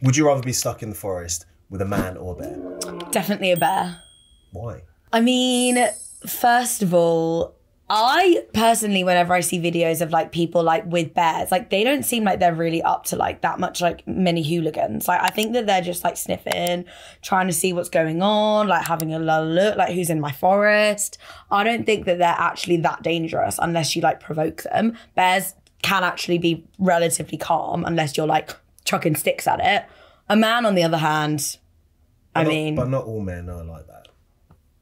Would you rather be stuck in the forest with a man or a bear? Definitely a bear. Why? I mean, first of all, I personally, whenever I see videos of like people like with bears, like they don't seem like they're really up to like that much like many hooligans. Like I think that they're just like sniffing, trying to see what's going on, like having a look, like who's in my forest. I don't think that they're actually that dangerous unless you like provoke them. Bears can actually be relatively calm unless you're like chucking sticks at it. A man, on the other hand, But not all men are like that.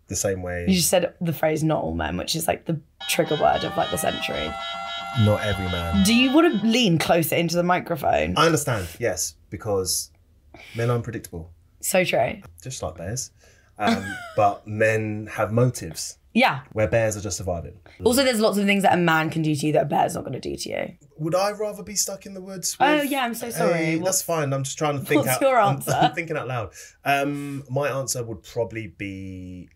The same way. You just said the phrase "not all men," which is like the trigger word of like the century. Not every man. Do you want to lean closer into the microphone? I understand, yes, because men are unpredictable. So true. Just like bears. But men have motives. Yeah. Where bears are just surviving. Also, there's lots of things that a man can do to you that a bear's not going to do to you. Would I rather be stuck in the woods? Oh, yeah, I'm so sorry. That's fine. I'm just trying to think What's your answer? I'm thinking out loud. My answer would probably be...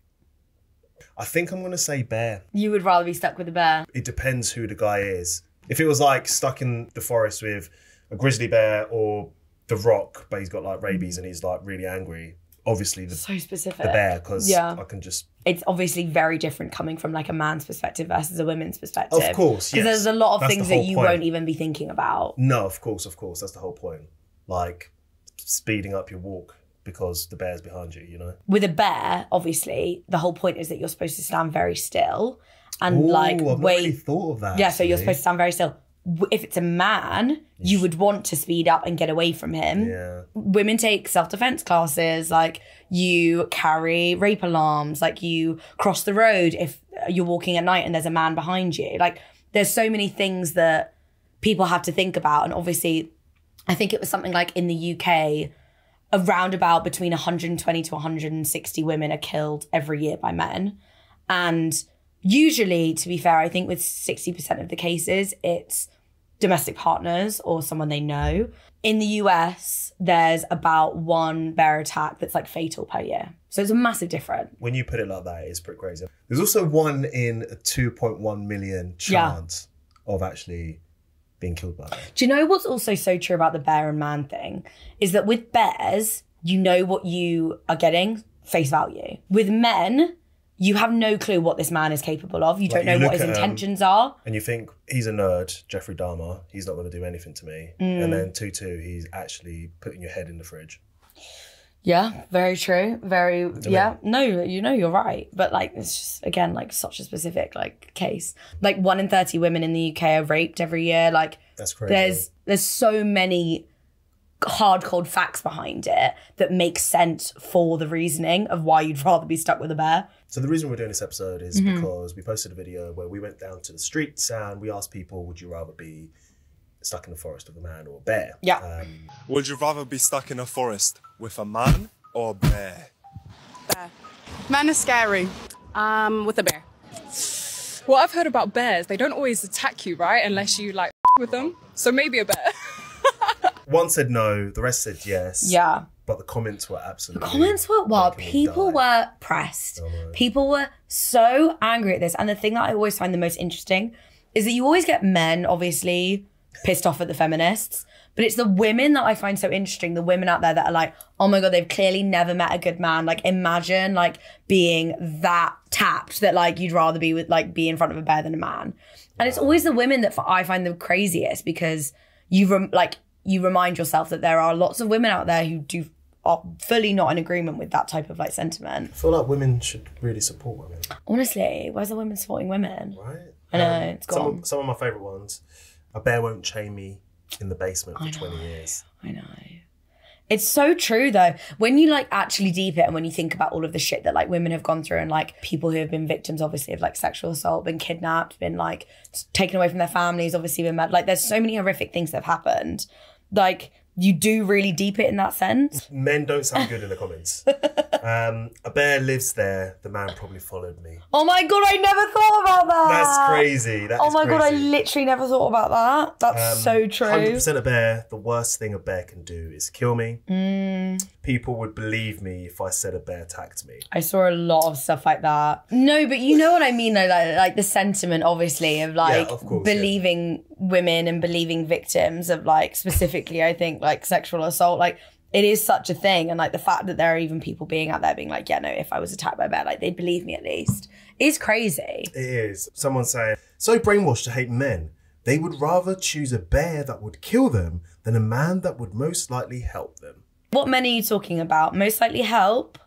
I think I'm going to say bear. You would rather be stuck with a bear? It depends who the guy is. If it was like stuck in the forest with a grizzly bear or The Rock, but he's got like rabies and he's like really angry, obviously so specific. the bear, because I can just... It's obviously very different coming from like a man's perspective versus a woman's perspective. Of course, yes. Because there's a lot of things that you won't even be thinking about. No, of course. That's the whole point. Like speeding up your walk because the bear's behind you, you know? With a bear, obviously, the whole point is that you're supposed to stand very still and I've not really thought of that. Yeah, so you're supposed to stand very still. If it's a man, you would want to speed up and get away from him. Yeah. Women take self-defense classes, like you carry rape alarms, like you cross the road if you're walking at night and there's a man behind you. Like there's so many things that people have to think about. And obviously, I think it was something like in the UK, around about between 120 to 160 women are killed every year by men. And usually, to be fair, I think with 60% of the cases, it's domestic partners or someone they know. In the US, there's about one bear attack that's like fatal per year. So it's a massive difference. When you put it like that, it's pretty crazy. There's also 1 in a 2.1 million chance of actually being killed by a bear. Do you know what's also so true about the bear and man thing? Is that with bears, you know what you are getting, face value. With men, you have no clue what this man is capable of. You don't know what his intentions are. And you think, he's a nerd, Jeffrey Dahmer. He's not going to do anything to me. And then 2-2, he's actually putting your head in the fridge. Yeah, very true. No, you know, you're right. But like, it's just, again, like such a specific like case. Like 1 in 30 women in the UK are raped every year. Like that's crazy. There's so many hard cold facts behind it that make sense for the reasoning of why you'd rather be stuck with a bear. So the reason we're doing this episode is because we posted a video where we went down to the streets and we asked people, would you rather be stuck in the forest with a man or a bear? Yeah. Would you rather be stuck in a forest with a man or a bear? Bear. Men are scary. With a bear. What I've heard about bears, they don't always attack you, right? Unless you like with them. So maybe a bear. One said no, the rest said yes. Yeah. But the comments were absolutely... The comments were wild. People were pressed. People were so angry at this. And the thing that I always find the most interesting is that you always get men, obviously, pissed off at the feminists. But it's the women that I find so interesting. The women out there that are like, oh my God, they've clearly never met a good man. Like imagine like being that tapped that like you'd rather be with like be in front of a bear than a man. And it's always the women that I find the craziest because you remind yourself that there are lots of women out there who are fully not in agreement with that type of like sentiment. I feel like women should really support women. Honestly, where's the women supporting women? Right? I know, it's gone. Some of my favourite ones. A bear won't chain me in the basement for 20 years. I know. It's so true though. When you like actually deep it and when you think about all of the shit that like women have gone through and like people who have been victims obviously of like sexual assault, been kidnapped, been like taken away from their families, obviously been mad. Like there's so many horrific things that have happened. Like you do really deep it in that sense. Men don't sound good in the comments. A bear lives there. The man probably followed me. Oh my God, I never thought about that. That's crazy. Oh my God, I literally never thought about that. That's so true. 100% a bear. The worst thing a bear can do is kill me. People would believe me if I said a bear attacked me. I saw a lot of stuff like that. No, but you know what I mean though, like the sentiment obviously of like believing women and believing victims of like specifically I think like sexual assault. Like it is such a thing. And like the fact that there are even people being out there being like, yeah, no, if I was attacked by a bear, like they'd believe me at least, is crazy. It is. Someone saying, so brainwashed to hate men, they would rather choose a bear that would kill them than a man that would most likely help them. What men are you talking about? Most likely help?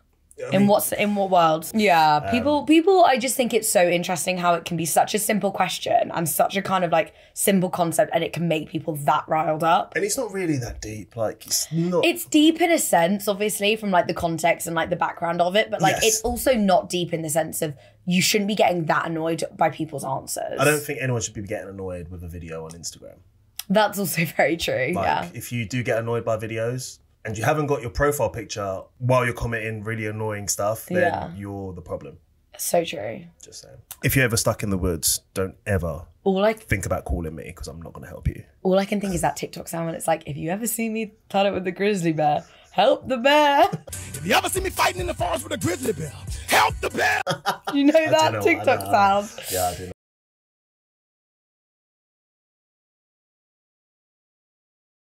In what world? Yeah, people, I just think it's so interesting how it can be such a simple question and such a kind of like simple concept, and it can make people that riled up. And it's not really that deep. Like, it's not. It's deep in a sense, obviously, from like the context and like the background of it, but like it's also not deep in the sense of you shouldn't be getting that annoyed by people's answers. I don't think anyone should be getting annoyed with a video on Instagram. That's also very true, Like, if you do get annoyed by videos and you haven't got your profile picture while you're commenting really annoying stuff, then you're the problem. So true. Just saying. If you're ever stuck in the woods, don't ever think about calling me, because I'm not going to help you. All I can think is that TikTok sound when it's like, if you ever see me tied up with the grizzly bear, help the bear. If you ever see me fighting in the forest with a grizzly bear, help the bear. You know that TikTok sound? Yeah, I do know.